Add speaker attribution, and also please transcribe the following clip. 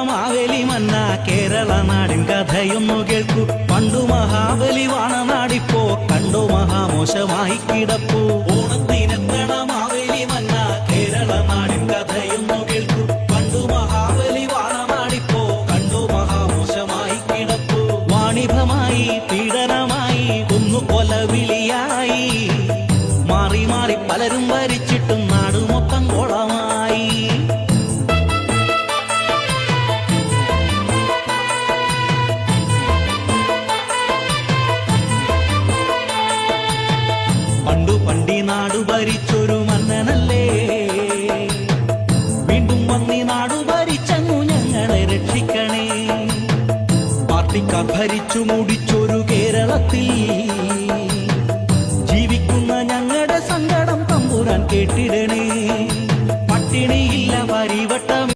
Speaker 1: മാവേലി മന്ന കേരള നാടിൻ കഥയൊന്നു കേൾക്കൂ. പണ്ടു മഹാബലി വാണ നാടിപ്പോ കണ്ടു മഹാമോശമായി കിടപ്പൂ. ഓണത്തിനെത്തണ മാവേലി മന്ന കേരള നാടിൻ കഥയൊന്നു കേൾക്കൂ. പണ്ടു മഹാബലി വാണ നാടിപ്പോ കണ്ടു മഹാമോശമായി കിടപ്പൂ. വാണിഭമായി പീഡനമായി കൊന്നുകൊലവിളിയായി മാറി മാറി പലരും ഭരിച്ചിട്ടും നാട് മൊത്തം കോളമായി. പണ്ടി നാടു ഭരിച്ചൊരു മന്നനല്ലേ, വീണ്ടും വന്നി നാടു ഭരിച്ചങ്ങു ഞങ്ങളെ രക്ഷിക്കണേ. പാർട്ടിക്കാർ ഭരിച്ചു മുടിച്ചൊരു കേരളത്തിൽ ജീവിക്കുന്ന ഞങ്ങളുടെ സങ്കടം തമ്പുരാൻ കേട്ടിടണേ.